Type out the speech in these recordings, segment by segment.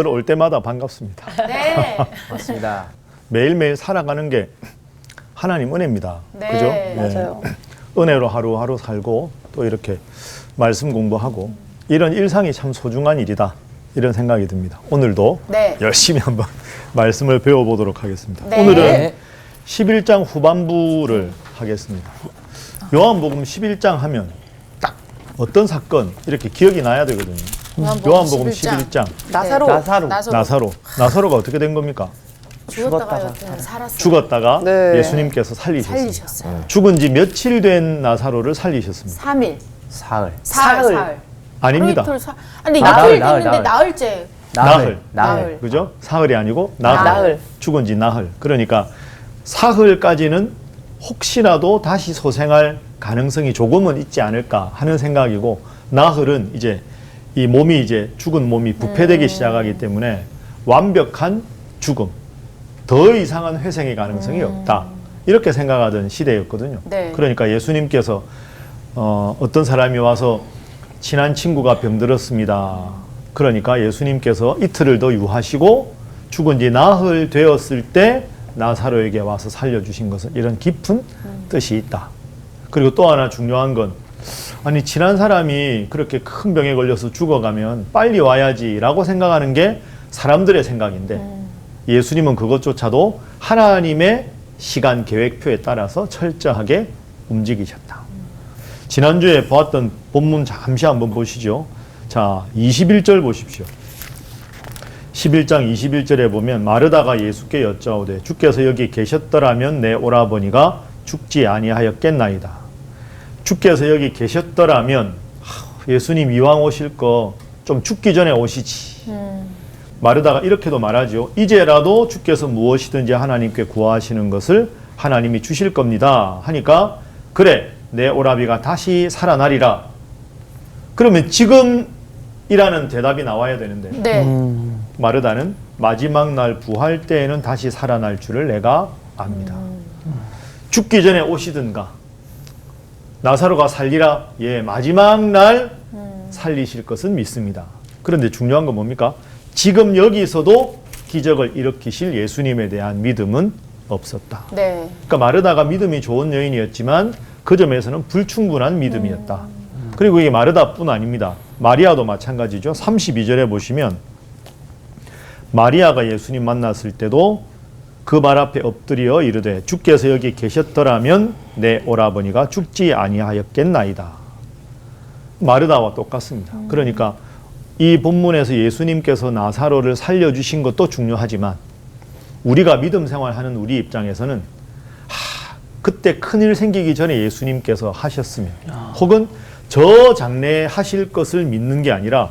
늘 올 때마다 반갑습니다. 네. 맞습니다. 매일매일 살아가는 게 하나님 은혜입니다. 네, 그죠? 맞아요. 은혜로 하루하루 살고 또 이렇게 말씀 공부하고 이런 일상이 참 소중한 일이다. 이런 생각이 듭니다. 오늘도 네. 열심히 한번 말씀을 배워보도록 하겠습니다. 네. 오늘은 11장 후반부를 하겠습니다. 요한복음 11장 하면 딱 어떤 사건 이렇게 기억이 나야 되거든요. 요한복음 11장. 나사로. 나사로가 어떻게 된 겁니까? 죽었다가 여튼 살았어요. 죽었다가 네. 예수님께서 살리셨습니다. 살리셨어요. 죽은 지 며칠 된 나사로를 살리셨습니다. 3일. 사흘. 사흘. 아닙니다. 하루 이틀 아니 나흘, 이틀 됐는데 나흘. 나흘째. 나흘. 그죠? 사흘이 아니고 나흘. 나흘. 죽은 지 나흘. 그러니까 사흘까지는 혹시라도 다시 소생할 가능성이 조금은 있지 않을까 하는 생각이고, 나흘은 이제 이 몸이 이제 죽은 몸이 부패되기 시작하기 때문에 완벽한 죽음, 더 이상한 회생의 가능성이 없다. 이렇게 생각하던 시대였거든요. 네. 그러니까 예수님께서 어떤 사람이 와서 친한 친구가 병들었습니다. 그러니까 예수님께서 이틀을 더 유하시고 죽은 지 나흘 되었을 때 나사로에게 와서 살려주신 것은 이런 깊은 뜻이 있다. 그리고 또 하나 중요한 건, 아니 친한 사람이 그렇게 큰 병에 걸려서 죽어가면 빨리 와야지라고 생각하는 게 사람들의 생각인데 예수님은 그것조차도 하나님의 시간 계획표에 따라서 철저하게 움직이셨다. 지난주에 보았던 본문 잠시 한번 보시죠. 자, 21절 보십시오. 11장 21절에 보면 마르다가 예수께 여짜오되 주께서 여기 계셨더라면 내 오라버니가 죽지 아니하였겠나이다. 주께서 여기 계셨더라면 예수님 이왕 오실 거 좀 죽기 전에 오시지. 마르다가 이렇게도 말하죠. 이제라도 주께서 무엇이든지 하나님께 구하시는 것을 하나님이 주실 겁니다. 하니까 그래 내 오라비가 다시 살아나리라. 그러면 지금이라는 대답이 나와야 되는데 네. 마르다는 마지막 날 부활 때에는 다시 살아날 줄을 내가 압니다. 죽기 전에 오시든가 나사로가 살리라. 예, 마지막 날 살리실 것은 믿습니다. 그런데 중요한 건 뭡니까? 지금 여기서도 기적을 일으키실 예수님에 대한 믿음은 없었다. 네. 그러니까 마르다가 믿음이 좋은 여인이었지만 그 점에서는 불충분한 믿음이었다. 그리고 이게 마르다뿐 아닙니다. 마리아도 마찬가지죠. 32절에 보시면 마리아가 예수님 만났을 때도 그 말 앞에 엎드려 이르되 주께서 여기 계셨더라면 내 오라버니가 죽지 아니하였겠나이다. 마르다와 똑같습니다. 그러니까 이 본문에서 예수님께서 나사로를 살려주신 것도 중요하지만 우리가 믿음 생활하는 우리 입장에서는 그때 큰일 생기기 전에 예수님께서 하셨으면 혹은 저 장래에 하실 것을 믿는 게 아니라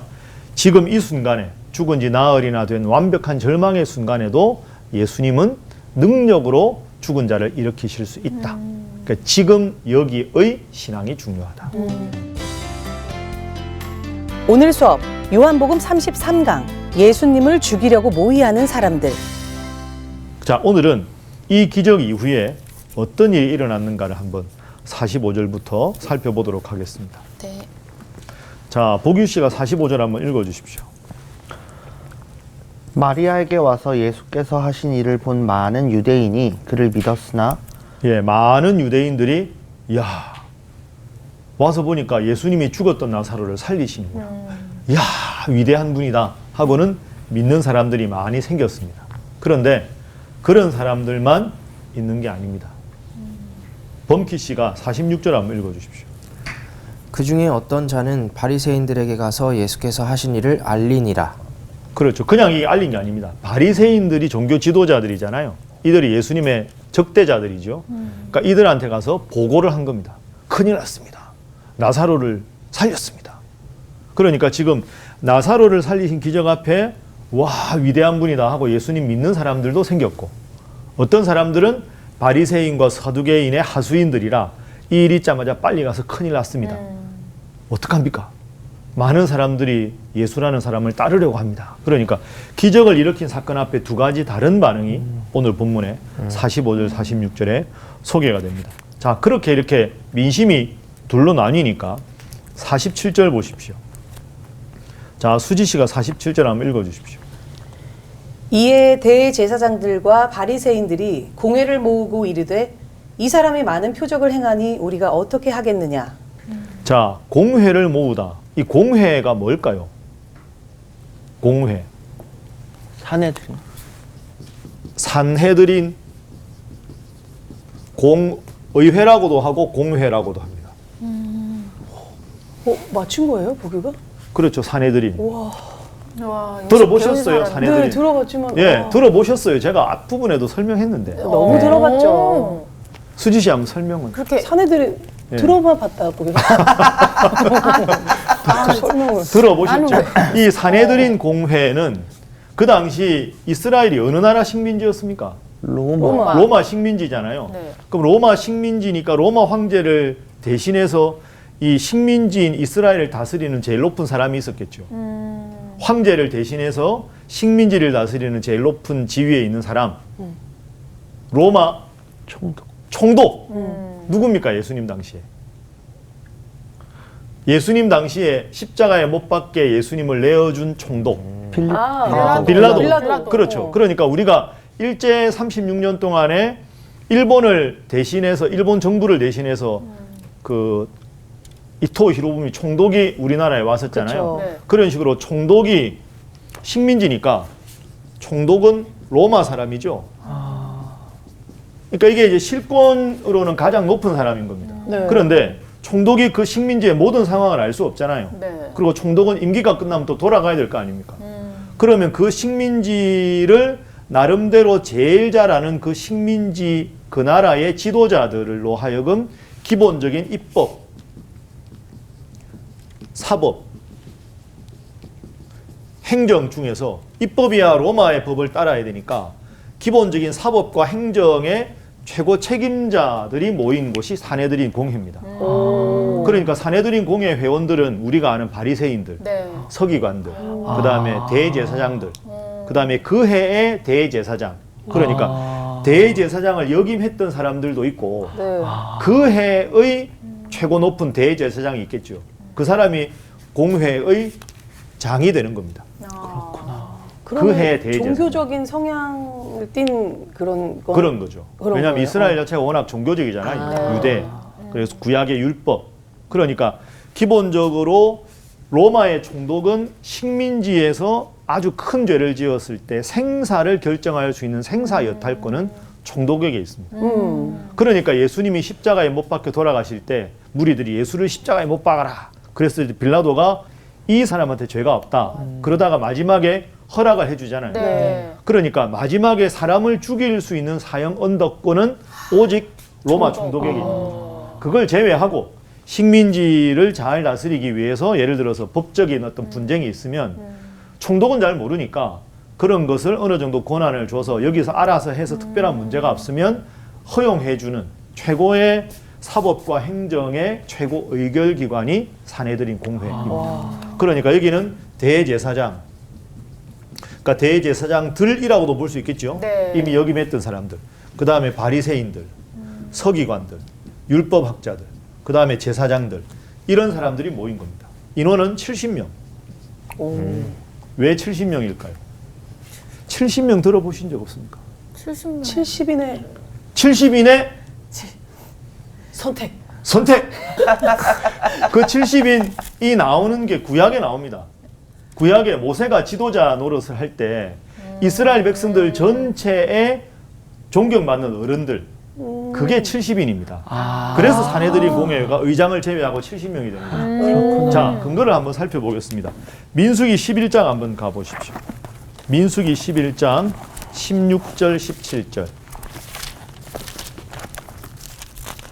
지금 이 순간에 죽은 지 나흘이나 된 완벽한 절망의 순간에도 예수님은 능력으로 죽은 자를 일으키실 수 있다. 그러니까 지금 여기의 신앙이 중요하다. 오늘 수업 요한복음 33강 예수님을 죽이려고 모의하는 사람들. 자, 오늘은 이 기적 이후에 어떤 일이 일어났는가를 한번 45절부터 살펴보도록 하겠습니다. 네. 자, 보규 씨가 45절 한번 읽어주십시오. 마리아에게 와서 예수께서 하신 일을 본 많은 유대인이 그를 믿었으나 예, 많은 유대인들이 야 와서 보니까 예수님이 죽었던 나사로를 살리시는구나. 야 위대한 분이다 하고는 믿는 사람들이 많이 생겼습니다. 그런데 그런 사람들만 있는 게 아닙니다. 범키 씨가 46절 한번 읽어주십시오. 그 중에 어떤 자는 바리새인들에게 가서 예수께서 하신 일을 알리니라. 그렇죠. 그냥 이 알린 게 아닙니다. 바리새인들이 종교 지도자들이잖아요. 이들이 예수님의 적대자들이죠. 그러니까 이들한테 가서 보고를 한 겁니다. 큰일 났습니다. 나사로를 살렸습니다. 그러니까 지금 나사로를 살리신 기적 앞에 와 위대한 분이다 하고 예수님 믿는 사람들도 생겼고, 어떤 사람들은 바리새인과 사두개인의 하수인들이라 이 일이 있자마자 빨리 가서 큰일 났습니다. 어떡합니까? 많은 사람들이 예수라는 사람을 따르려고 합니다. 그러니까 기적을 일으킨 사건 앞에 두 가지 다른 반응이 오늘 본문에 45절, 46절에 소개가 됩니다. 자, 그렇게 이렇게 민심이 둘로 나뉘니까 47절 보십시오. 자, 수지 씨가 47절 한번 읽어주십시오. 이에 대제사장들과 바리새인들이 공회를 모으고 이르되 이 사람이 많은 표적을 행하니 우리가 어떻게 하겠느냐. 자, 공회를 모으다. 이 공회가 뭘까요? 공회. 사내들이. 산헤드린, 공의회라고도 하고 공회라고도 합니다. 맞춘 거예요, 보교가? 그렇죠, 산헤드린. 와, 와, 들어보셨어요, 역시 산헤드린? 네, 들어봤지만. 예, 와, 들어보셨어요. 제가 앞부분에도 설명했는데. 너무 네. 들어봤죠. 수지 씨 한번 설명은. 그렇게 사내들이 예. 들어만 봤다, 보교가. 설명을. 들어보셨죠? 이 산헤드린 공회는 그 당시 이스라엘이 어느 나라 식민지였습니까? 로마. 로마 식민지잖아요. 네. 그럼 로마 식민지니까 로마 황제를 대신해서 이 식민지인 이스라엘을 다스리는 제일 높은 사람이 있었겠죠. 황제를 대신해서 식민지를 다스리는 제일 높은 지위에 있는 사람. 로마 총독. 누굽니까, 예수님 당시에? 예수님 당시에 십자가에 못 박게 예수님을 내어준 총독. 빌라도. 그렇죠. 그러니까 우리가 일제 36년 동안에 일본을 대신해서, 일본 정부를 대신해서 그 이토 히로부미 총독이 우리나라에 왔었잖아요. 그쵸. 네. 그런 식으로 총독이 식민지니까 총독은 로마 사람이죠. 그러니까 이게 이제 실권으로는 가장 높은 사람인 겁니다. 네. 그런데 총독이 그 식민지의 모든 상황을 알 수 없잖아요. 네. 그리고 총독은 임기가 끝나면 또 돌아가야 될 거 아닙니까? 그러면 그 식민지를 나름대로 제일 잘 아는 그 식민지 그 나라의 지도자들로 하여금 기본적인 입법, 사법, 행정 중에서 입법이야 로마의 법을 따라야 되니까 기본적인 사법과 행정의 최고 책임자들이 모인 곳이 산헤드린 공회입니다. 그러니까 산헤드린 공회 회원들은 우리가 아는 바리새인들, 네. 서기관들, 그 다음에 대제사장들, 그 다음에 그 해의 대제사장. 그러니까 대제사장을 역임했던 사람들도 있고 네. 그 해의 최고 높은 대제사장이 있겠죠. 그 사람이 공회의 장이 되는 겁니다. 그러면 해 대제사장. 종교적인 성향을 띤 그런 건 그런 거죠. 그런 왜냐하면 거예요? 이스라엘 자체가 워낙 종교적이잖아요. 아. 유대. 그래서 구약의 율법. 그러니까 기본적으로 로마의 총독은 식민지에서 아주 큰 죄를 지었을 때 생사를 결정할 수 있는 생사 여탈권은 총독에게 있습니다. 그러니까 예수님이 십자가에 못 박혀 돌아가실 때 무리들이 예수를 십자가에 못 박아라. 그랬을 때 빌라도가 이 사람한테 죄가 없다. 그러다가 마지막에 허락을 해주잖아요. 네. 그러니까 마지막에 사람을 죽일 수 있는 사형 언덕권은 오직 로마 총독에게 있습니다. 그걸 제외하고 식민지를 잘 다스리기 위해서 예를 들어서 법적인 어떤 분쟁이 있으면 총독은 잘 모르니까 그런 것을 어느 정도 권한을 줘서 여기서 알아서 해서 특별한 문제가 없으면 허용해주는 최고의 사법과 행정의 최고 의결기관이 산헤드린 공회입니다. 그러니까 여기는 대제사장, 그러니까 대제사장들이라고도 볼 수 있겠죠. 네. 이미 역임했던 사람들, 그 다음에 바리새인들, 서기관들, 율법학자들, 그 다음에 제사장들, 이런 사람들이 모인 겁니다. 인원은 70명. 왜 70명일까요? 70명 들어보신 적 없습니까? 70명. 70인의 70인의 선택. 선택! 그 70인이 나오는 게 구약에 나옵니다. 구약에 모세가 지도자 노릇을 할 때 이스라엘 백성들 전체에 존경받는 어른들, 그게 70인입니다. 그래서 산헤드린 공회가 의장을 제외하고 70명이 됩니다. 자, 근거를 한번 살펴보겠습니다. 민수기 11장 한번 가보십시오. 민수기 11장 16절, 17절.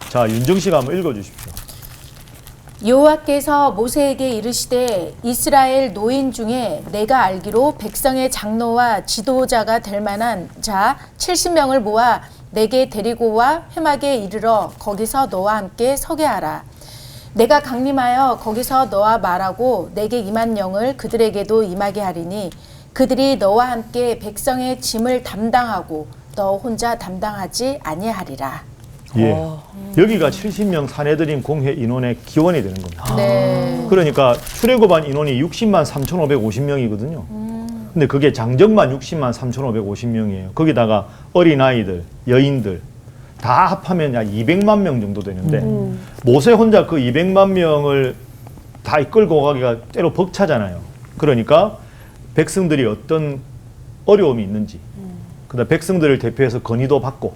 자, 윤정 씨가 한번 읽어주십시오. 여호와께서 모세에게 이르시되 이스라엘 노인 중에 내가 알기로 백성의 장로와 지도자가 될 만한 자 70명을 모아 내게 데리고 와 회막에 이르러 거기서 너와 함께 서게 하라. 내가 강림하여 거기서 너와 말하고 내게 임한 영을 그들에게도 임하게 하리니 그들이 너와 함께 백성의 짐을 담당하고 너 혼자 담당하지 아니하리라. 예. 여기가 70명 산헤드린 공회 인원의 기원이 되는 겁니다. 네. 그러니까 출애굽한 인원이 60만 3,550명이거든요. 근데 그게 장정만 60만 3,550명이에요. 거기다가 어린아이들, 여인들 다 합하면 약 200만 명 정도 되는데 모세 혼자 그 200만 명을 다 이끌고 가기가 때로 벅차잖아요. 그러니까 백성들이 어떤 어려움이 있는지, 그다음 백성들을 대표해서 건의도 받고,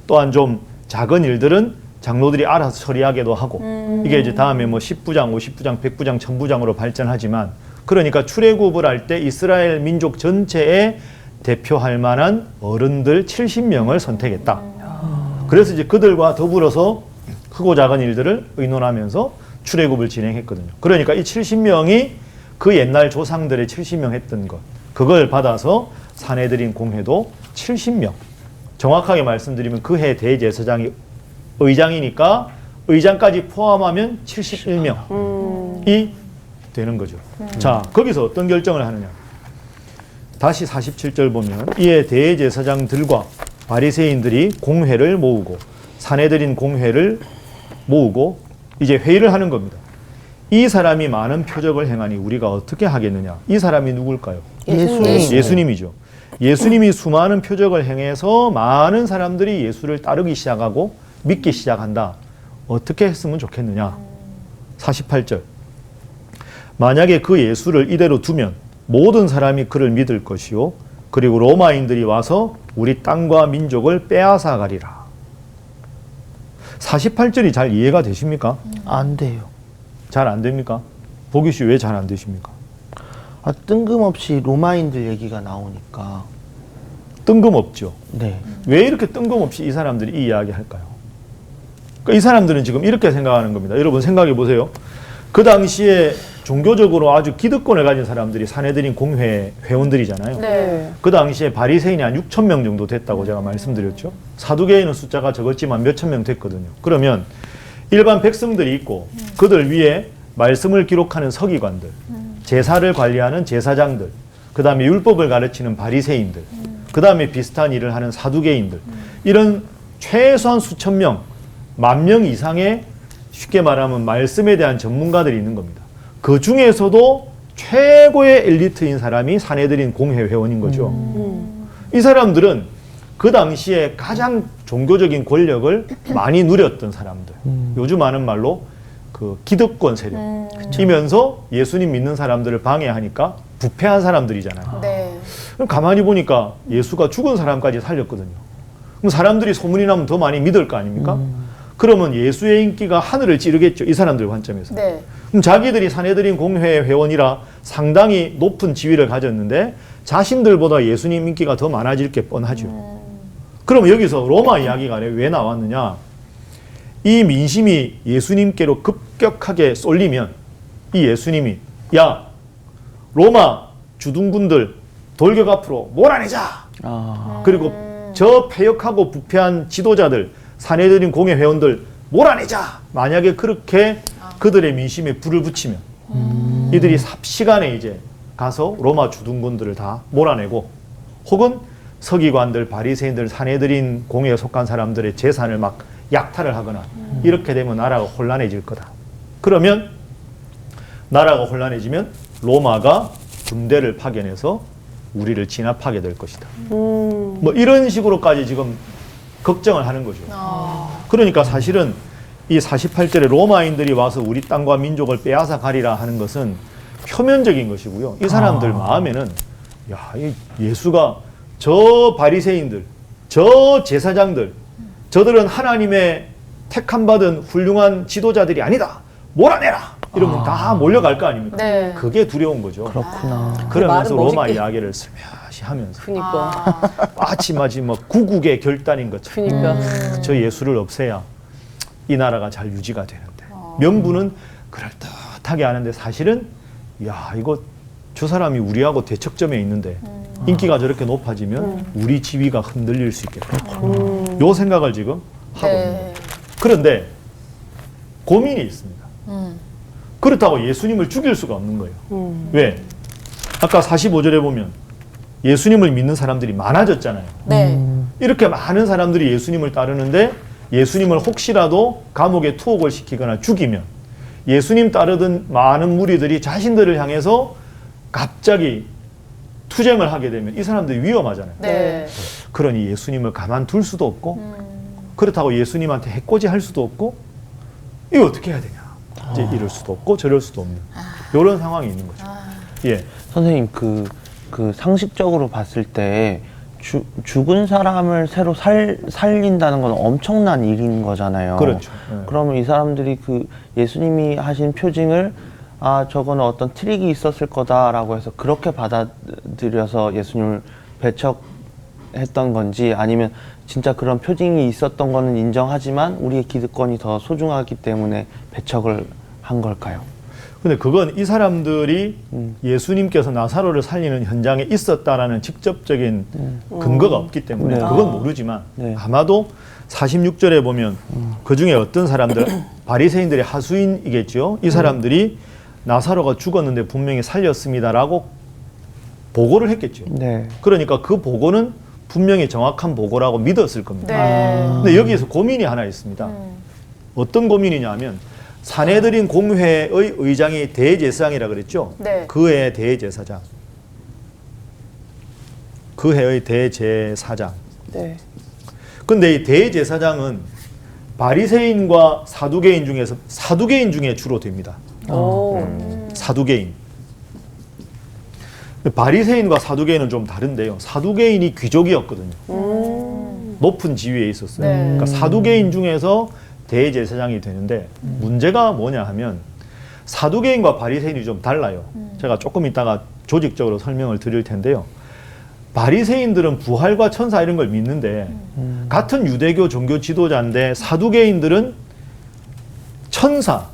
또한 좀 작은 일들은 장로들이 알아서 처리하기도 하고, 이게 이제 다음에 뭐 10부장, 50부장, 100부장, 1000부장으로 발전하지만, 그러니까 출애굽을 할 때 이스라엘 민족 전체에 대표할 만한 어른들 70명을 선택했다. 그래서 이제 그들과 더불어서 크고 작은 일들을 의논하면서 출애굽을 진행했거든요. 그러니까 이 70명이 그 옛날 조상들의 70명 했던 것, 그걸 받아서 사내들인 공회도 70명. 정확하게 말씀드리면 그 해 대제사장이 의장이니까 의장까지 포함하면 71명이 되는 거죠. 자, 거기서 어떤 결정을 하느냐. 다시 47절 보면 이에 대제사장들과 바리새인들이 공회를 모으고 사내들인 공회를 모으고 이제 회의를 하는 겁니다. 이 사람이 많은 표적을 행하니 우리가 어떻게 하겠느냐. 이 사람이 누굴까요? 예수님이죠. 예수님이 수많은 표적을 행해서 많은 사람들이 예수를 따르기 시작하고 믿기 시작한다. 어떻게 했으면 좋겠느냐. 48절. 만약에 그 예수를 이대로 두면 모든 사람이 그를 믿을 것이요. 그리고 로마인들이 와서 우리 땅과 민족을 빼앗아 가리라. 48절이 잘 이해가 되십니까? 안 돼요. 잘 안 됩니까? 보기 씨 왜 잘 안 되십니까? 아, 뜬금없이 로마인들 얘기가 나오니까. 뜬금없죠. 네. 왜 이렇게 뜬금없이 이 사람들이 이 이야기 할까요? 그러니까 이 사람들은 지금 이렇게 생각하는 겁니다. 여러분 생각해 보세요. 그 당시에 종교적으로 아주 기득권을 가진 사람들이 사내들인 공회 회원들이잖아요. 네. 그 당시에 바리새인이 한 6천 명 정도 됐다고 제가 말씀드렸죠. 사두개인은 숫자가 적었지만 몇천 명 됐거든요. 그러면 일반 백성들이 있고 그들 위에 말씀을 기록하는 서기관들, 제사를 관리하는 제사장들, 그 다음에 율법을 가르치는 바리새인들, 그 다음에 비슷한 일을 하는 사두개인들, 이런 최소한 수천 명, 10,000명 이상의 쉽게 말하면 말씀에 대한 전문가들이 있는 겁니다. 그 중에서도 최고의 엘리트인 사람이 사내들인 공회 회원인 거죠. 이 사람들은 그 당시에 가장 종교적인 권력을 많이 누렸던 사람들. 요즘 하는 말로 그 기득권 세력이면서 예수님 믿는 사람들을 방해하니까 부패한 사람들이잖아요. 네. 그럼 가만히 보니까 예수가 죽은 사람까지 살렸거든요. 그럼 사람들이 소문이 나면 더 많이 믿을 거 아닙니까? 그러면 예수의 인기가 하늘을 찌르겠죠. 이 사람들 관점에서. 네. 그럼 자기들이 사내들인 공회 회원이라 상당히 높은 지위를 가졌는데 자신들보다 예수님 인기가 더 많아질 게 뻔하죠. 그럼 여기서 로마 이야기가 왜 나왔느냐. 이 민심이 예수님께로 급격하게 쏠리면 이 예수님이 야 로마 주둔군들 돌격 앞으로 몰아내자. 그리고 저 패역하고 부패한 지도자들 사내들인 공회 회원들 몰아내자. 만약에 그렇게 그들의 민심에 불을 붙이면 이들이 삽시간에 이제 가서 로마 주둔군들을 다 몰아내고 혹은 서기관들, 바리새인들, 사내들인 공회에 속한 사람들의 재산을 막 약탈을 하거나 이렇게 되면 나라가 혼란해질 거다. 그러면 나라가 혼란해지면 로마가 군대를 파견해서 우리를 진압하게 될 것이다. 뭐 이런 식으로까지 지금 걱정을 하는 거죠. 그러니까 사실은 이 48절에 로마인들이 와서 우리 땅과 민족을 빼앗아 가리라 하는 것은 표면적인 것이고요. 이 사람들 마음에는 야, 이 예수가 저 바리새인들, 저 제사장들, 저들은 하나님의 택함받은 훌륭한 지도자들이 아니다. 몰아내라. 이러면 다 몰려갈 거 아닙니까? 네. 그게 두려운 거죠. 그렇구나. 그러면서 말은 로마 멋있게. 이야기를 슬며시 하면서 그니까. 마치 뭐 구국의 결단인 것처럼 그니까. 저 예수를 없애야 이 나라가 잘 유지가 되는데 명분은 그럴듯하게 하는데 사실은 야 이거 저 사람이 우리하고 대척점에 있는데 인기가 저렇게 높아지면 우리 지위가 흔들릴 수 있겠다. 요 생각을 지금 하고 있는 거예요. 그런데 고민이 있습니다. 그렇다고 예수님을 죽일 수가 없는 거예요. 왜? 아까 45절에 보면 예수님을 믿는 사람들이 많아졌잖아요. 네. 이렇게 많은 사람들이 예수님을 따르는데 예수님을 혹시라도 감옥에 투옥을 시키거나 죽이면 예수님 따르던 많은 무리들이 자신들을 향해서 갑자기 투쟁을 하게 되면 이 사람들이 위험하잖아요. 네. 그러니 예수님을 가만둘 수도 없고 그렇다고 예수님한테 해코지 할 수도 없고 이거 어떻게 해야 되냐. 이제 이럴 수도 없고 저럴 수도 없는 이런 상황이 있는 거죠. 예. 선생님 그 상식적으로 봤을 때 죽은 사람을 새로 살린다는 건 엄청난 일인 거잖아요. 그렇죠. 예. 그러면 이 사람들이 그 예수님이 하신 표징을 저거는 어떤 트릭이 있었을 거다라고 해서 그렇게 받아들여서 예수님을 배척했던 건지 아니면 진짜 그런 표징이 있었던 거는 인정하지만 우리의 기득권이 더 소중하기 때문에 배척을 한 걸까요? 근데 그건 이 사람들이 예수님께서 나사로를 살리는 현장에 있었다라는 직접적인 근거가 없기 때문에 네. 그건 모르지만 네. 아마도 46절에 보면 그 중에 어떤 사람들 바리새인들의 하수인이겠죠. 이 사람들이 나사로가 죽었는데 분명히 살렸습니다라고 보고를 했겠죠. 네. 그러니까 그 보고는 분명히 정확한 보고라고 믿었을 겁니다. 네. 근데 여기에서 고민이 하나 있습니다. 어떤 고민이냐 하면 사내들인 공회의 의장이 대제사장이라 그랬죠. 네. 그 해의 대제사장. 그 해의 대제사장. 네. 근데 이 대제사장은 바리새인과 사두개인 중에서 사두개인 중에 주로 됩니다. 오. 사두개인. 바리새인과 사두개인은 좀 다른데요. 사두개인이 귀족이었거든요. 높은 지위에 있었어요. 네. 그러니까 사두개인 중에서 대제사장이 되는데 문제가 뭐냐 하면 사두개인과 바리새인이 좀 달라요. 제가 조금 이따가 조직적으로 설명을 드릴 텐데요. 바리새인들은 부활과 천사 이런 걸 믿는데 같은 유대교 종교 지도자인데 사두개인들은 천사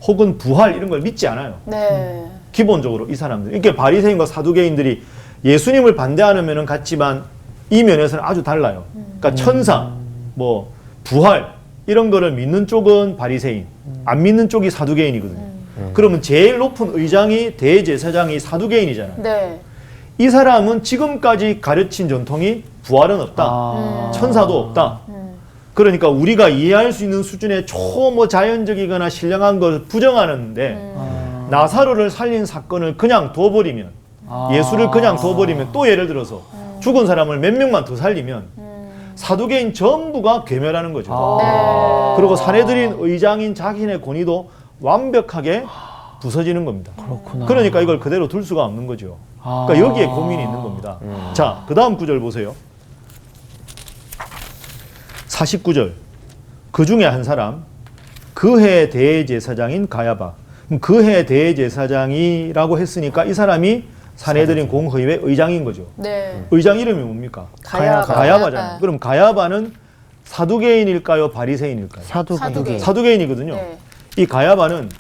혹은 부활 이런 걸 믿지 않아요. 네. 기본적으로 이 사람들. 이렇게 바리새인과 사두개인들이 예수님을 반대하는 면은 같지만 이 면에서는 아주 달라요. 그러니까 천사, 뭐 부활 이런 거를 믿는 쪽은 바리새인, 안 믿는 쪽이 사두개인이거든요. 그러면 제일 높은 의장이 대제사장이 사두개인이잖아요. 네. 이 사람은 지금까지 가르친 전통이 부활은 없다. 천사도 없다. 그러니까 우리가 이해할 수 있는 수준의 초뭐 자연적이거나 신령한 걸 부정하는데 나사로를 살린 사건을 그냥 둬버리면 예수를 그냥 둬버리면 또 예를 들어서 죽은 사람을 몇 명만 더 살리면 사두개인 전부가 괴멸하는 거죠. 그리고 사내들인 의장인 자신의 권위도 완벽하게 부서지는 겁니다. 그렇구나. 그러니까 이걸 그대로 둘 수가 없는 거죠. 그러니까 여기에 고민이 있는 겁니다. 자, 그 다음 구절 보세요. 49절. 그 중에 한 사람, 그 해 대제사장인 가야바. 그 해 대제사장이라고 했으니까 이 사람이 사내들인 공회의 의장인 거죠. 네. 의장 이름이 뭡니까? 가야바. 가야바잖아요. 그럼 가야바는 사두개인일까요? 바리새인일까요? 사두개인. 사두개인이거든요. 네. 이 가야바는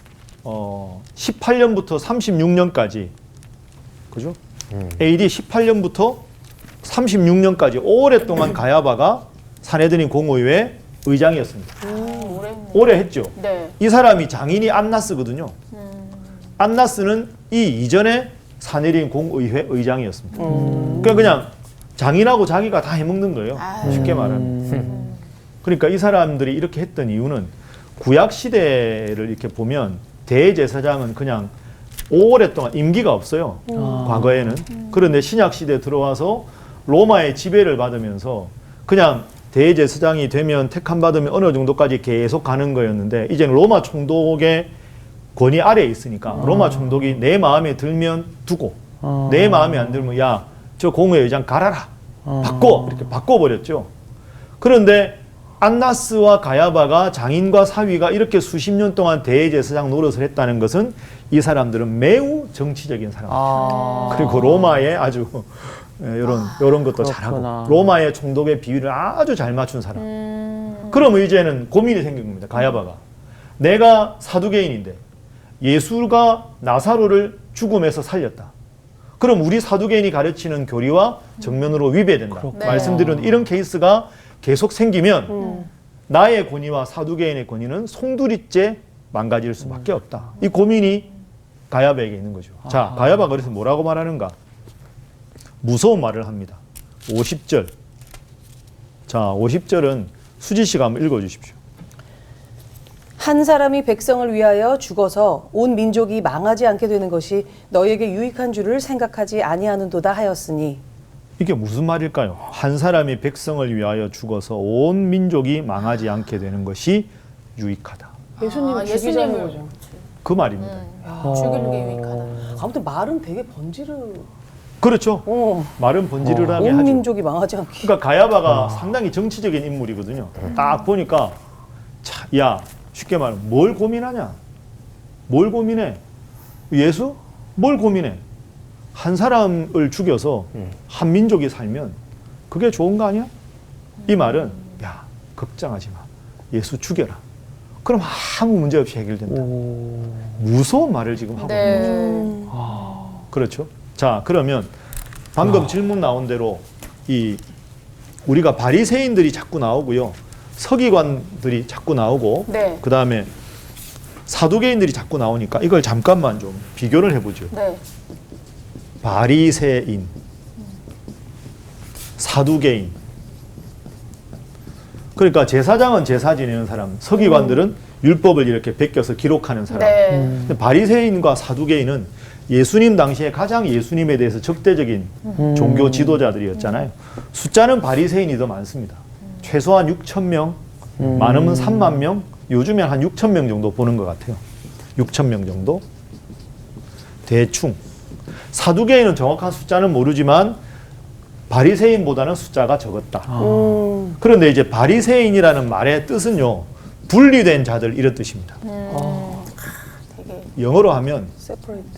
18년부터 36년까지 그죠? AD 18년부터 36년까지 오랫동안 가야바가 사내들인 공의회 의장이었습니다. 오래 했죠. 네. 이 사람이 장인이 안나스거든요. 안나스는 이 이전에 사내들인 공의회 의장이었습니다. 그러니까 그냥 장인하고 자기가 다 해먹는 거예요. 쉽게 말하면. 그러니까 이 사람들이 이렇게 했던 이유는 구약 시대를 이렇게 보면 대제사장은 그냥 오랫동안 임기가 없어요. 과거에는. 그런데 신약 시대에 들어와서 로마의 지배를 받으면서 그냥 대제사장이 되면 택함 받으면 어느 정도까지 계속 가는 거였는데 이제는 로마 총독의 권위 아래에 있으니까 로마 총독이 내 마음에 들면 두고 내 마음에 안 들면 야, 저 공회 의장 갈아라. 바꿔. 이렇게 바꿔버렸죠. 그런데 안나스와 가야바가 장인과 사위가 이렇게 수십 년 동안 대제사장 노릇을 했다는 것은 이 사람들은 매우 정치적인 사람들. 그리고 로마에 아주 이런 것도 잘하고 로마의 총독의 비위를 아주 잘 맞춘 사람. 그러면 이제는 고민이 생긴 겁니다. 가야바가. 내가 사두개인인데 예수가 나사로를 죽음에서 살렸다. 그럼 우리 사두개인이 가르치는 교리와 정면으로 위배된다. 네. 말씀드린 이런 케이스가 계속 생기면 나의 권위와 사두개인의 권위는 송두리째 망가질 수밖에 없다. 이 고민이 가야바에게 있는 거죠. 자, 가야바가 그래서 뭐라고 말하는가? 무서운 말을 합니다. 50절. 자, 50절은 수지 씨가 한번 읽어주십시오. 한 사람이 백성을 위하여 죽어서 온 민족이 망하지 않게 되는 것이 너희에게 유익한 줄을 생각하지 아니하는도다 하였으니. 이게 무슨 말일까요? 한 사람이 백성을 위하여 죽어서 온 민족이 망하지 않게 되는 것이 유익하다. 예수님을 예수님을- 죽이자는 거죠. 그 말입니다. 죽이는 게 유익하다. 아무튼 말은 되게 번지르. 그렇죠. 말은 번지르르하게 온 하죠. 민족이 망하지 않게. 그러니까 가야바가 상당히 정치적인 인물이거든요. 딱 보니까 자, 야 쉽게 말하면 뭘 고민하냐? 뭘 고민해? 예수? 뭘 고민해? 한 사람을 죽여서 한 민족이 살면 그게 좋은 거 아니야? 이 말은 야 걱정하지 마. 예수 죽여라. 그럼 아무 문제 없이 해결된다. 무서운 말을 지금 하고 있는 거죠. 네. 그렇죠. 자, 그러면 방금 질문 나온 대로 이 우리가 바리새인들이 자꾸 나오고요. 서기관들이 자꾸 나오고 네. 그다음에 사두개인들이 자꾸 나오니까 이걸 잠깐만 좀 비교를 해 보죠. 네. 바리새인, 사두개인. 그러니까 제사장은 제사 지내는 사람, 서기관들은 율법을 이렇게 베껴서 기록하는 사람. 네. 근데 바리새인과 사두개인은 예수님 당시에 가장 예수님에 대해서 적대적인 종교 지도자들이었잖아요. 숫자는 바리새인이 더 많습니다. 최소한 6천 명, 많으면 3만 명, 요즘엔 한 6천 명 정도 보는 것 같아요. 6천 명 정도. 대충. 사두개인은 정확한 숫자는 모르지만 바리새인보다는 숫자가 적었다. 그런데 이제 바리새인이라는 말의 뜻은요, 분리된 자들 이런 뜻입니다. 되게 영어로 하면 세퍼레이트.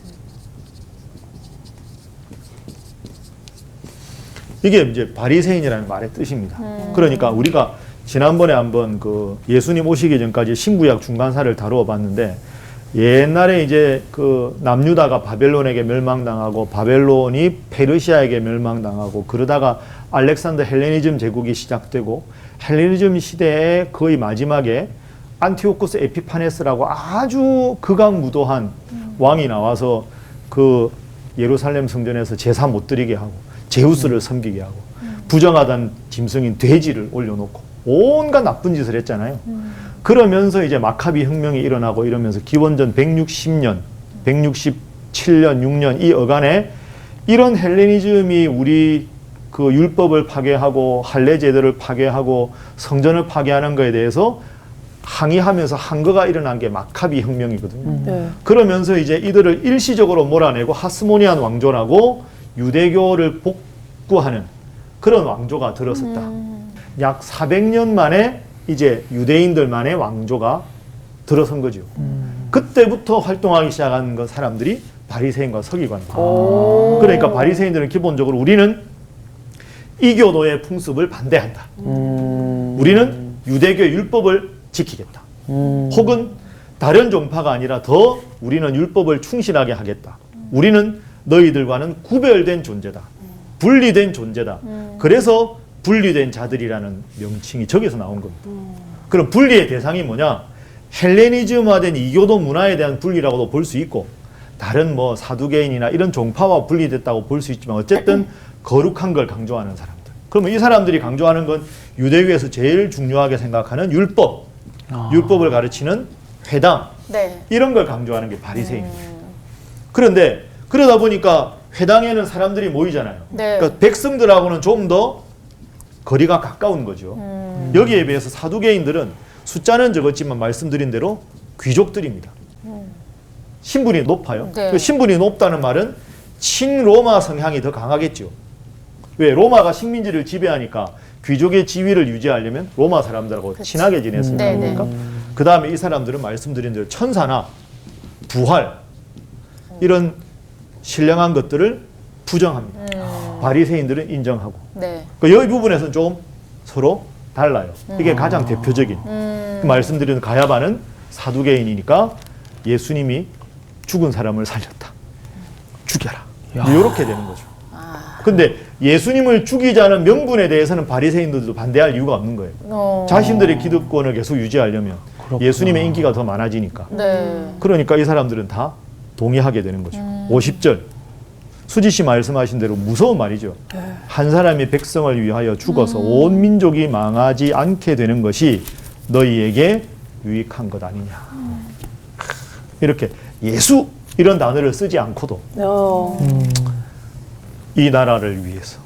이게 이제 바리새인이라는 말의 뜻입니다. 그러니까 우리가 지난번에 한번 그 예수님 오시기 전까지 신구약 중간사를 다루어 봤는데 옛날에 이제 그 남유다가 바벨론에게 멸망당하고 바벨론이 페르시아에게 멸망당하고 그러다가 알렉산더 헬레니즘 제국이 시작되고 헬레니즘 시대의 거의 마지막에 안티오쿠스 에피파네스라고 아주 극악무도한 왕이 나와서 그 예루살렘 성전에서 제사 못 드리게 하고 제우스를 섬기게 하고 부정하던 짐승인 돼지를 올려놓고 온갖 나쁜 짓을 했잖아요. 그러면서 이제 마카비 혁명이 일어나고 이러면서 기원전 160년, 167년, 6년 이 어간에 이런 헬레니즘이 우리 그 율법을 파괴하고 할례 제도를 파괴하고 성전을 파괴하는 것에 대해서 항의하면서 항거가 일어난 게 마카비 혁명이거든요. 네. 그러면서 이제 이들을 일시적으로 몰아내고 하스모니안 왕조라고 유대교를 복구하는 그런 왕조가 들어섰다. 약 400년 만에 이제 유대인들만의 왕조가 들어선 거죠. 그때부터 활동하기 시작한 그 사람들이 바리새인과 서기관들. 그러니까 바리새인들은 기본적으로 우리는 이교도의 풍습을 반대한다. 우리는 유대교 율법을 지키겠다. 혹은 다른 종파가 아니라 더 우리는 율법을 충실하게 하겠다. 우리는 너희들과는 구별된 존재다. 분리된 존재다. 그래서 분리된 자들이라는 명칭이 저기서 나온 겁니다. 그럼 분리의 대상이 뭐냐? 헬레니즘화된 이교도 문화에 대한 분리라고도 볼 수 있고 다른 뭐 사두개인이나 이런 종파와 분리됐다고 볼 수 있지만 어쨌든 거룩한 걸 강조하는 사람들. 그러면 이 사람들이 강조하는 건 유대교에서 제일 중요하게 생각하는 율법, 율법을 가르치는 회당 네. 이런 걸 강조하는 게 바리새인입니다. 그런데 그러다 보니까 회당에는 사람들이 모이잖아요. 네. 그러니까 백성들하고는 좀 더 거리가 가까운 거죠. 여기에 비해서 사두개인들은 숫자는 적었지만 말씀드린 대로 귀족들입니다. 신분이 높아요. 네. 그 신분이 높다는 말은 친로마 성향이 더 강하겠죠. 왜? 로마가 식민지를 지배하니까 귀족의 지위를 유지하려면 로마 사람들하고 친하게 지냈을 네, 겁니까? 그 다음에 이 사람들은 말씀드린 대로 천사나 부활 이런 신령한 것들을 부정합니다. 바리새인들은 인정하고. 네. 그러니까 이 부분에서는 좀 서로 달라요. 이게 가장 대표적인. 말씀드린 가야바는 사두개인이니까 예수님이 죽은 사람을 살렸다. 죽여라. 이렇게 되는 거죠. 근데 예수님을 죽이자는 명분에 대해서는 바리새인들도 반대할 이유가 없는 거예요. 자신들의 기득권을 계속 유지하려면 예수님의 인기가 더 많아지니까. 네. 그러니까 이 사람들은 다 동의하게 되는 거죠. 50절. 수지 씨 말씀하신 대로 무서운 말이죠. 한 사람이 백성을 위하여 죽어서 온 민족이 망하지 않게 되는 것이 너희에게 유익한 것 아니냐. 이렇게 예수 이런 단어를 쓰지 않고도 이 나라를 위해서,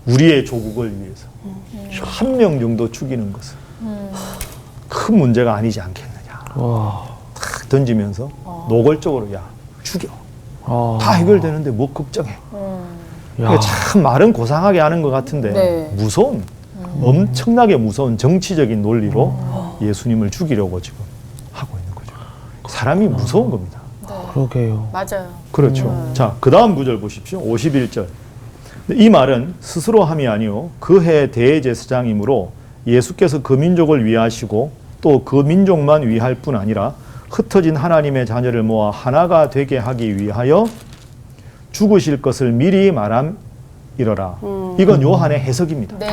우리의 조국을 위해서 한 명 정도 죽이는 것은 큰 문제가 아니지 않겠느냐. 탁 던지면서 노골적으로 야 죽여. 다 해결되는데 뭐 걱정해. 그러니까 참 말은 고상하게 하는 것 같은데 네. 무서운, 엄청나게 무서운 정치적인 논리로 예수님을 죽이려고 지금 하고 있는 거죠. 사람이 무서운 겁니다. 그러게요. 맞아요. 그렇죠. 자, 그 다음 구절 보십시오. 51절. 이 말은 스스로 함이 아니요 그 해 대제사장이므로 예수께서 그 민족을 위하시고 또 그 민족만 위할 뿐 아니라 흩어진 하나님의 자녀를 모아 하나가 되게 하기 위하여 죽으실 것을 미리 말함이러라. 이건 요한의 해석입니다. 네.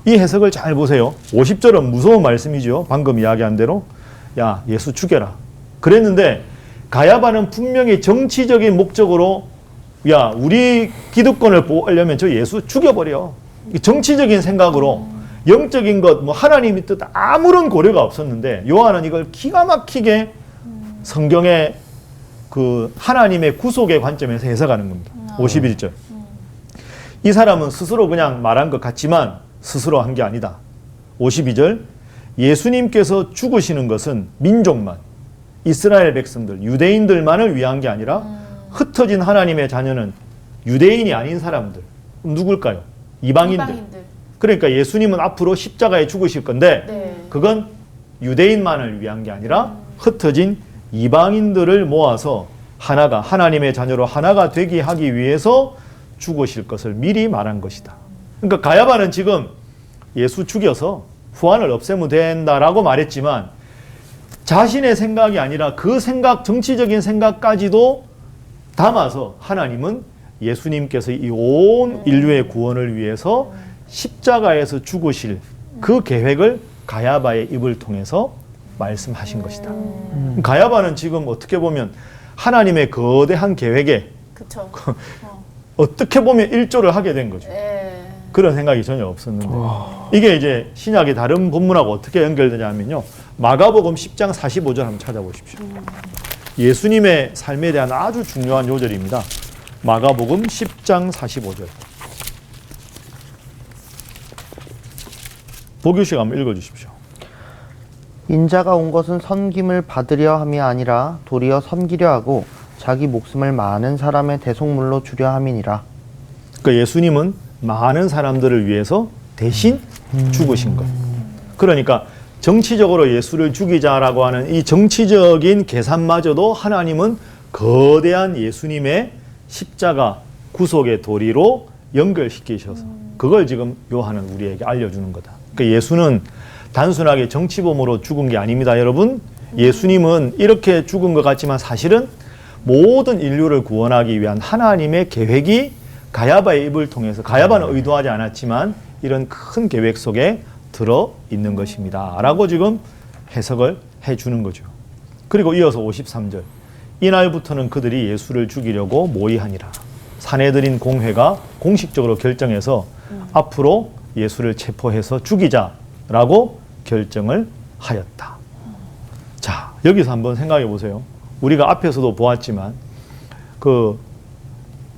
이 해석을 잘 보세요. 50절은 무서운 말씀이죠. 방금 이야기한 대로 야 예수 죽여라. 그랬는데 가야바는 분명히 정치적인 목적으로 야 우리 기득권을 보호하려면 저 예수 죽여버려. 정치적인 생각으로 영적인 것, 뭐 하나님의 뜻 아무런 고려가 없었는데 요한은 이걸 기가 막히게 성경의 그 하나님의 구속의 관점에서 해석하는 겁니다. 51절. 이 사람은 스스로 그냥 말한 것 같지만 스스로 한 게 아니다. 52절. 예수님께서 죽으시는 것은 민족만, 이스라엘 백성들, 유대인들만을 위한 게 아니라 흩어진 하나님의 자녀는 유대인이 아닌 사람들. 누굴까요? 이방인들. 그러니까 예수님은 앞으로 십자가에 죽으실 건데 네. 그건 유대인만을 위한 게 아니라 흩어진 이방인들을 모아서 하나가 하나님의 자녀로 하나가 되게 하기 위해서 죽으실 것을 미리 말한 것이다. 그러니까 가야바는 지금 예수 죽여서 후환을 없애면 된다라고 말했지만 자신의 생각이 아니라 그 생각, 정치적인 생각까지도 담아서 하나님은 예수님께서 이 온 인류의 구원을 위해서 십자가에서 죽으실 그 계획을 가야바의 입을 통해서 말씀하신 것이다. 가야바는 지금 어떻게 보면 하나님의 거대한 계획에 그쵸. 어떻게 보면 일조를 하게 된 거죠. 예. 그런 생각이 전혀 없었는데 이게 이제 신약의 다른 본문하고 어떻게 연결되냐면요. 마가복음 10장 45절 한번 찾아보십시오. 예수님의 삶에 대한 아주 중요한 요절입니다. 마가복음 10장 45절. 보규 씨가 한번 읽어주십시오. 인자가 온 것은 섬김을 받으려 함이 아니라 도리어 섬기려 하고 자기 목숨을 많은 사람의 대속물로 주려 함이니라. 그러니까 예수님은 많은 사람들을 위해서 대신 죽으신 것. 그러니까 정치적으로 예수를 죽이자라고 하는 이 정치적인 계산마저도 하나님은 거대한 예수님의 십자가 구속의 도리로 연결시키셔서 그걸 지금 요한은 우리에게 알려주는 거다. 그러니까 예수는 단순하게 정치범으로 죽은 게 아닙니다, 여러분. 예수님은 이렇게 죽은 것 같지만 사실은 모든 인류를 구원하기 위한 하나님의 계획이 가야바의 입을 통해서, 가야바는 의도하지 않았지만 이런 큰 계획 속에 들어 있는 것입니다 라고 지금 해석을 해주는 거죠. 그리고 이어서 53절. 이날부터는 그들이 예수를 죽이려고 모의하니라. 사내들인 공회가 공식적으로 결정해서 앞으로 예수를 체포해서 죽이자라고 결정을 하였다. 자, 여기서 한번 생각해 보세요. 우리가 앞에서도 보았지만 그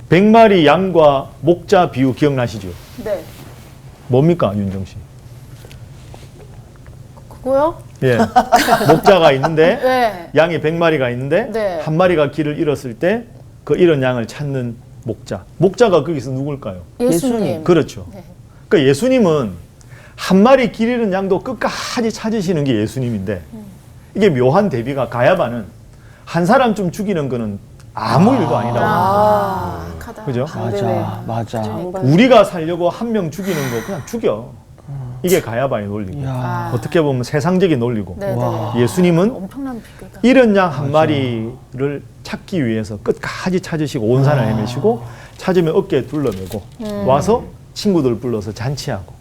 100마리 양과 목자 비유 기억나시죠? 네. 뭡니까, 윤정 씨? 그거요? 예. 목자가 있는데 네. 양이 100마리가 있는데 네. 한 마리가 길을 잃었을 때 그 잃은 양을 찾는 목자. 목자가 거기서 누굴까요? 예수님. 그렇죠. 네. 그러니까 예수님은 한 마리 길 잃은 양도 끝까지 찾으시는 게 예수님인데 이게 묘한 대비가 가야바는 한 사람 좀 죽이는 거는 아무 일도 아니라고. 악하다. 그죠? 맞아. 우리가 살려고 한 명 죽이는 거 그냥 죽여. 이게 가야바의 논리고. 어떻게 보면 세상적인 논리고. 네, 네. 예수님은 엄청난 비교다. 잃은 양 한 마리를 찾기 위해서 끝까지 찾으시고 온 산을 헤매시고 찾으면 어깨에 둘러매고 와서 친구들 불러서 잔치하고.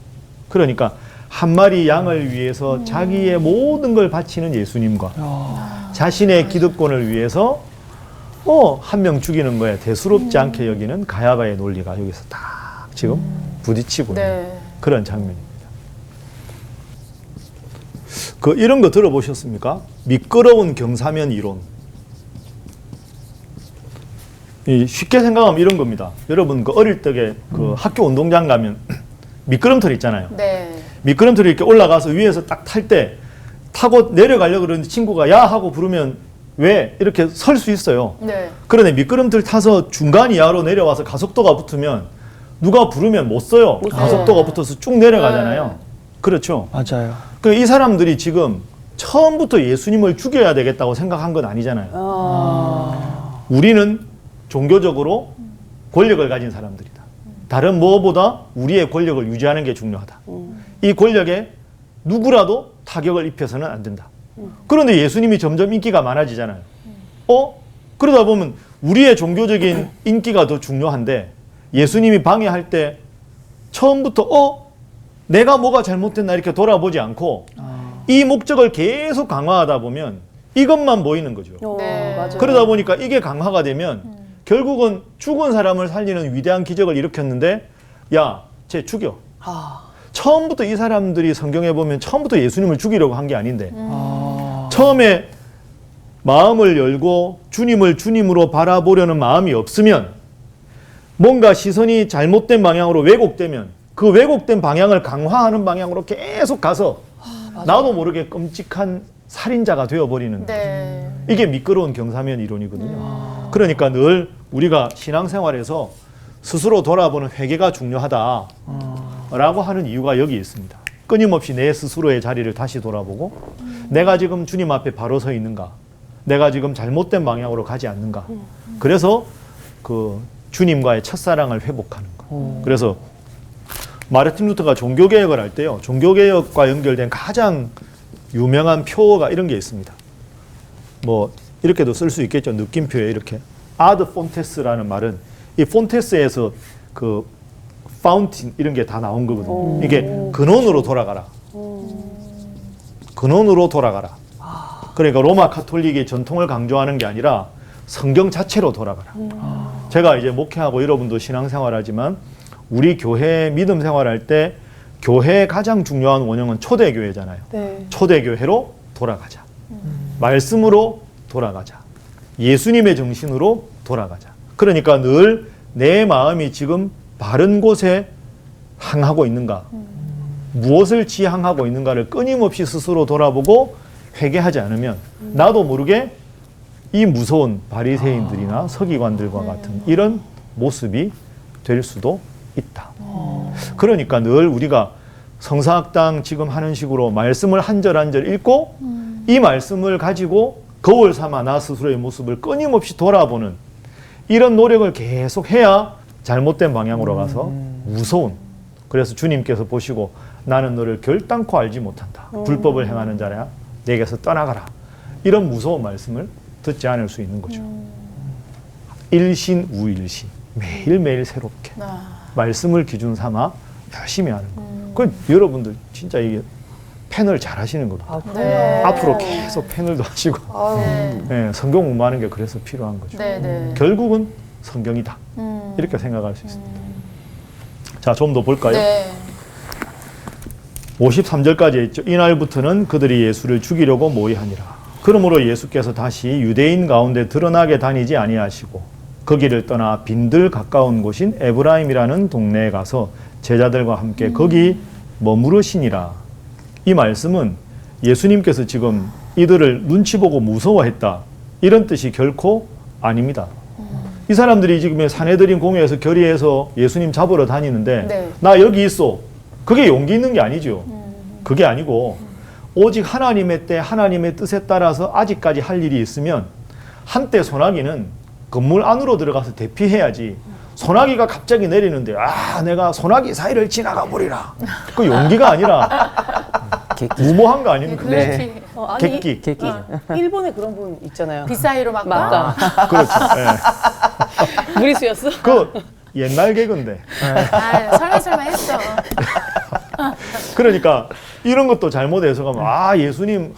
그러니까 한 마리 양을 위해서 자기의 모든 걸 바치는 예수님과 자신의 기득권을 위해서 한 명 죽이는 거에 대수롭지 않게 여기는 가야바의 논리가 여기서 딱 지금 부딪히고 있는 네. 그런 장면입니다. 이런 거 들어보셨습니까? 미끄러운 경사면 이론. 쉽게 생각하면 이런 겁니다. 여러분 어릴 적에 학교 운동장 가면 미끄럼틀 있잖아요. 네. 미끄럼틀이 이렇게 올라가서 위에서 딱 탈 때 타고 내려가려고 그러는데 친구가 야 하고 부르면 왜 이렇게 설 수 있어요. 네. 그런데 미끄럼틀 타서 중간 이하로 내려와서 가속도가 붙으면 누가 부르면 못 써요. 가속도가 붙어서 쭉 내려가잖아요. 그렇죠. 맞아요. 이 사람들이 지금 처음부터 예수님을 죽여야 되겠다고 생각한 건 아니잖아요. 우리는 종교적으로 권력을 가진 사람들이다. 다른 무엇보다 우리의 권력을 유지하는 게 중요하다. 이 권력에 누구라도 타격을 입혀서는 안 된다. 그런데 예수님이 점점 인기가 많아지잖아요. 그러다 보면 우리의 종교적인 인기가 더 중요한데 예수님이 방해할 때 처음부터 내가 뭐가 잘못됐나 이렇게 돌아보지 않고 이 목적을 계속 강화하다 보면 이것만 보이는 거죠. 네. 맞아요. 그러다 보니까 이게 강화가 되면 결국은 죽은 사람을 살리는 위대한 기적을 일으켰는데 야, 쟤 죽여. 처음부터 이 사람들이 성경에 보면 처음부터 예수님을 죽이려고 한 게 아닌데 처음에 마음을 열고 주님을 주님으로 바라보려는 마음이 없으면 뭔가 시선이 잘못된 방향으로 왜곡되면 그 왜곡된 방향을 강화하는 방향으로 계속 가서 나도 모르게 끔찍한 살인자가 되어버리는 거죠. 네. 이게 미끄러운 경사면 이론이거든요. 그러니까 늘 우리가 신앙생활에서 스스로 돌아보는 회개가 중요하다라고 하는 이유가 여기 있습니다. 끊임없이 내 스스로의 자리를 다시 돌아보고 내가 지금 주님 앞에 바로 서 있는가, 내가 지금 잘못된 방향으로 가지 않는가. 그래서 주님과의 첫사랑을 회복하는 거. 그래서 마르틴 루터가 종교개혁을 할 때요, 종교개혁과 연결된 가장 유명한 표어가 이런 게 있습니다. 뭐 이렇게도 쓸 수 있겠죠. 느낌표에 이렇게 아드 폰테스라는 말은 이 폰테스에서 파운틴 이런 게 다 나온 거거든요. 이게 근원으로 돌아가라. 근원으로 돌아가라. 그러니까 로마 카톨릭의 전통을 강조하는 게 아니라 성경 자체로 돌아가라. 제가 이제 목회하고 여러분도 신앙생활하지만 우리 교회 믿음 생활할 때 교회의 가장 중요한 원형은 초대교회잖아요. 네. 초대교회로 돌아가자. 말씀으로 돌아가자. 예수님의 정신으로 돌아가자. 그러니까 늘 내 마음이 지금 바른 곳에 향하고 있는가, 무엇을 지향하고 있는가를 끊임없이 스스로 돌아보고 회개하지 않으면 나도 모르게 이 무서운 바리새인들이나 서기관들과 같은 이런 모습이 될 수도 있다. 그러니까 늘 우리가 성사학당 지금 하는 식으로 말씀을 한 절 한 절 읽고 이 말씀을 가지고 거울 삼아 나 스스로의 모습을 끊임없이 돌아보는 이런 노력을 계속 해야 잘못된 방향으로 가서 무서운, 그래서 주님께서 보시고 나는 너를 결단코 알지 못한다. 불법을 행하는 자야 내게서 떠나가라. 이런 무서운 말씀을 듣지 않을 수 있는 거죠. 일신우일시, 매일매일 새롭게 말씀을 기준 삼아 열심히 하는 거. 여러분들 진짜 이게 패널 잘 하시는 거예요. 네. 앞으로 계속 패널도 하시고 네, 성경 공부하는 게 그래서 필요한 거죠. 네, 네. 결국은 성경이다. 이렇게 생각할 수 있습니다. 자, 좀 더 볼까요? 네. 53절까지 있죠. 이날부터는 그들이 예수를 죽이려고 모의하니라. 그러므로 예수께서 다시 유대인 가운데 드러나게 다니지 아니하시고 거기를 떠나 빈들 가까운 곳인 에브라임이라는 동네에 가서 제자들과 함께 거기 머무르시니라. 이 말씀은 예수님께서 지금 이들을 눈치 보고 무서워했다, 이런 뜻이 결코 아닙니다. 이 사람들이 지금 사내들인 공회에서 결의해서 예수님 잡으러 다니는데 네. 나 여기 있어. 그게 용기 있는 게 아니죠. 그게 아니고 오직 하나님의 때 하나님의 뜻에 따라서 아직까지 할 일이 있으면 한때 소나기는 건물 안으로 들어가서 대피해야지, 소나기가 갑자기 내리는데 내가 소나기 사이를 지나가 버리라, 그 용기가 아니라 무모한 거 아닙니까? 그렇지. 아니, 객기. 일본에 그런 분 있잖아요. 빗사이로 막 맞다. 그렇죠. 예. 무리수였어? 그 옛날 개그인데. 설마설마 했어. 그러니까 이런 것도 잘못 해석하면 예수님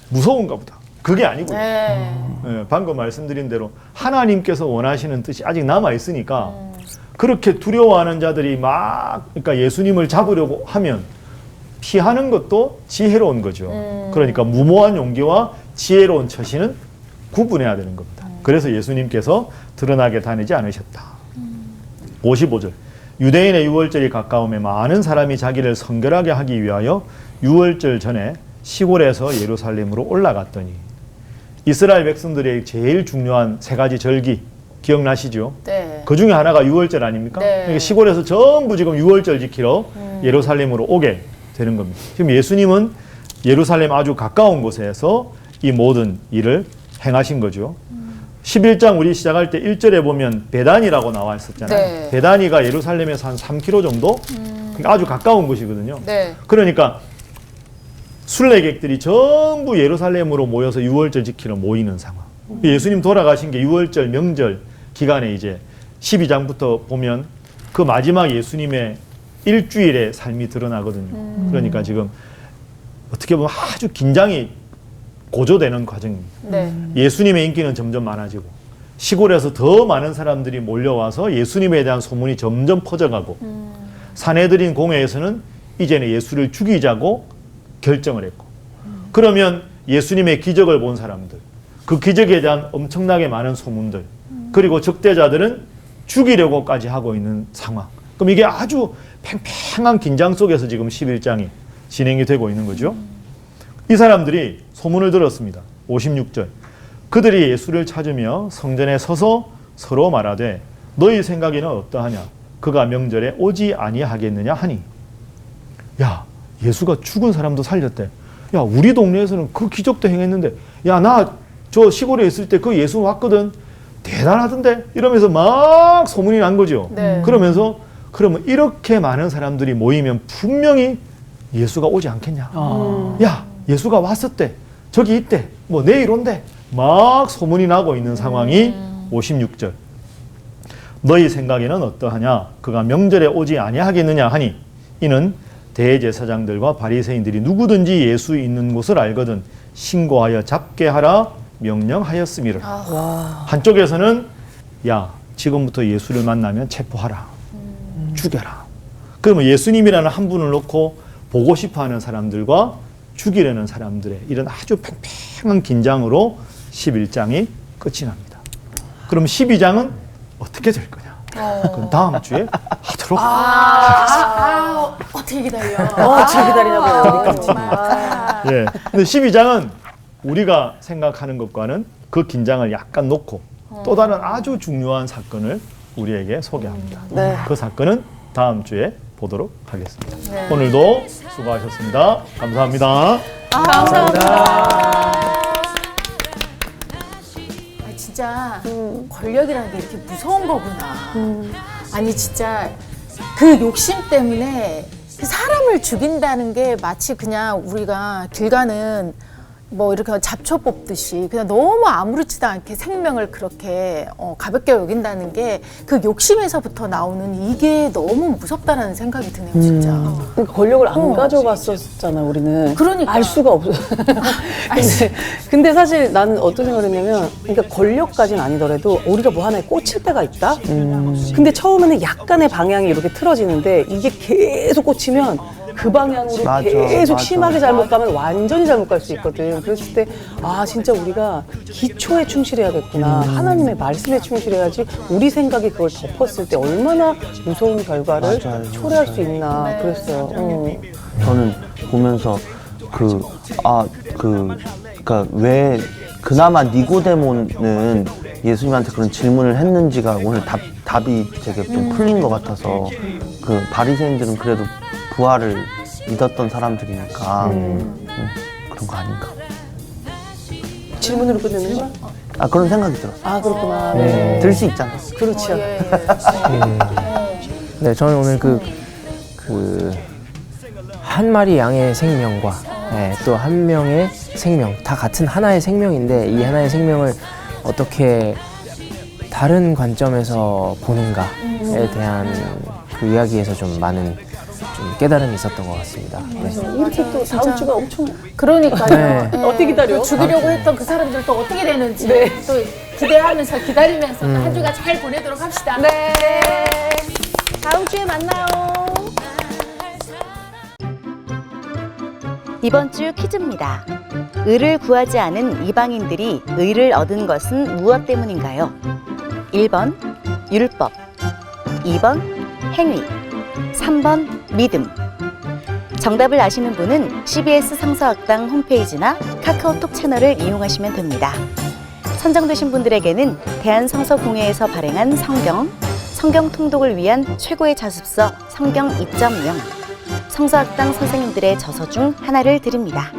무서운가 보다. 그게 아니고요. 네. 예, 방금 말씀드린 대로 하나님께서 원하시는 뜻이 아직 남아 있으니까 그렇게 두려워하는 자들이 그러니까 예수님을 잡으려고 하면 피하는 것도 지혜로운 거죠. 그러니까 무모한 용기와 지혜로운 처신은 구분해야 되는 겁니다. 그래서 예수님께서 드러나게 다니지 않으셨다. 55절. 유대인의 유월절이 가까움에 많은 사람이 자기를 성결하게 하기 위하여 유월절 전에 시골에서 예루살렘으로 올라갔더니 이스라엘 백성들의 제일 중요한 세 가지 절기 기억나시죠? 네. 그 중에 하나가 유월절 아닙니까? 네. 그러니까 시골에서 전부 지금 유월절 지키러 예루살렘으로 오게 되는 겁니다. 지금 예수님은 예루살렘 아주 가까운 곳에서 이 모든 일을 행하신 거죠. 11장 우리 시작할 때 1절에 보면 베단이라고 나와 있었잖아요. 네. 베단이가 예루살렘에서 한 3km 정도? 그러니까 아주 가까운 곳이거든요. 네. 그러니까 순례객들이 전부 예루살렘으로 모여서 유월절 지키러 모이는 상황. 예수님 돌아가신 게 유월절 명절 기간에 이제 12장부터 보면 그 마지막 예수님의 일주일의 삶이 드러나거든요. 그러니까 지금 어떻게 보면 아주 긴장이 고조되는 과정입니다. 네. 예수님의 인기는 점점 많아지고 시골에서 더 많은 사람들이 몰려와서 예수님에 대한 소문이 점점 퍼져가고 사내들인 공회에서는 이제는 예수를 죽이자고 결정을 했고 그러면 예수님의 기적을 본 사람들 그 기적에 대한 엄청나게 많은 소문들 그리고 적대자들은 죽이려고까지 하고 있는 상황. 그럼 이게 아주 팽팽한 긴장 속에서 지금 11장이 진행이 되고 있는 거죠. 이 사람들이 소문을 들었습니다. 56절. 그들이 예수를 찾으며 성전에 서서 서로 말하되 너희 생각에는 어떠하냐? 그가 명절에 오지 아니하겠느냐 하니. 야, 예수가 죽은 사람도 살렸대. 야, 우리 동네에서는 그 기적도 행했는데 야, 나 저 시골에 있을 때 그 예수 왔거든. 대단하던데? 이러면서 막 소문이 난 거죠. 네. 그러면서 그러면 이렇게 많은 사람들이 모이면 분명히 예수가 오지 않겠냐. 야, 예수가 왔었대. 저기 있대. 뭐 내일 온대. 막 소문이 나고 있는 상황이 56절. 너희 생각에는 어떠하냐? 그가 명절에 오지 아니하겠느냐 하니 이는 대제사장들과 바리새인들이 누구든지 예수 있는 곳을 알거든 신고하여 잡게 하라 명령하였음이라. 한쪽에서는 야, 지금부터 예수를 만나면 체포하라. 죽여라. 그러면 예수님이라는 한 분을 놓고 보고 싶어하는 사람들과 죽이려는 사람들의 이런 아주 팽팽한 긴장으로 11장이 끝이 납니다. 그럼 12장은 어떻게 될 거냐? 그럼 다음 주에 하도록 어떻게 기다려? 어떻게 기다리냐고요. 예. 근데 12장은 우리가 생각하는 것과는 그 긴장을 약간 놓고 또 다른 아주 중요한 사건을 우리에게 소개합니다. 네. 그 사건은 다음 주에 보도록 하겠습니다. 오늘도 수고하셨습니다. 감사합니다. 진짜 권력이라는 게 이렇게 무서운 거구나. 아니 진짜 그 욕심 때문에 사람을 죽인다는 게 마치 그냥 우리가 길 가는 뭐 이렇게 잡초 뽑듯이 그냥 너무 아무렇지도 않게 생명을 그렇게 가볍게 여긴다는 게 그 욕심에서부터 나오는 이게 너무 무섭다라는 생각이 드네요, 진짜. 그러니까 권력을 안 가져갔었잖아, 우리는. 그러니까. 알 수가 없어. 근데 사실 나는 어떤 생각을 했냐면, 그러니까 권력까지는 아니더라도 우리가 뭐 하나에 꽂힐 때가 있다? 근데 처음에는 약간의 방향이 이렇게 틀어지는데 이게 계속 꽂히면 그 방향으로 맞아, 계속 맞아. 심하게 잘못 가면 완전히 잘못 갈 수 있거든. 그랬을 때, 아, 진짜 우리가 기초에 충실해야겠구나. 하나님의 말씀에 충실해야지 우리 생각이 그걸 덮었을 때 얼마나 무서운 결과를 맞아요. 초래할 수 있나. 그랬어요. 저는 보면서 그러니까 왜 그나마 니고데모는 예수님한테 그런 질문을 했는지가 오늘 답이 되게 좀 풀린 것 같아서 그 바리새인들은 그래도 부활을 믿었던 사람들이니까 그런 거 아닌가. 질문으로 끝내는 거야? 그런 생각이 들었어요. 아, 그렇구나. 네. 들 수 있잖아. 그렇죠. 네, 저는 오늘 한 마리 양의 생명과 또 한 명의 생명, 다 같은 하나의 생명인데 이 하나의 생명을 어떻게 다른 관점에서 보는가에 대한 그 이야기에서 좀 많은 좀 깨달음이 있었던 것 같습니다. 네. 이렇게 또 다음 주가 엄청 그러니까요. 네. 어떻게 기다려? 죽이려고 했던 그 사람들 또 어떻게 되는지 또 기대하면서 기다리면서 한 주가 잘 보내도록 합시다. 네. 다음 주에 만나요. 이번 주 퀴즈입니다. 의를 구하지 않은 이방인들이 의를 얻은 것은 무엇 때문인가요? 1번 율법, 2번 행위, 3번 믿음. 정답을 아시는 분은 CBS 성서학당 홈페이지나 카카오톡 채널을 이용하시면 됩니다. 선정되신 분들에게는 대한성서공회에서 발행한 성경 통독을 위한 최고의 자습서 성경 2.0, 성서학당 선생님들의 저서 중 하나를 드립니다.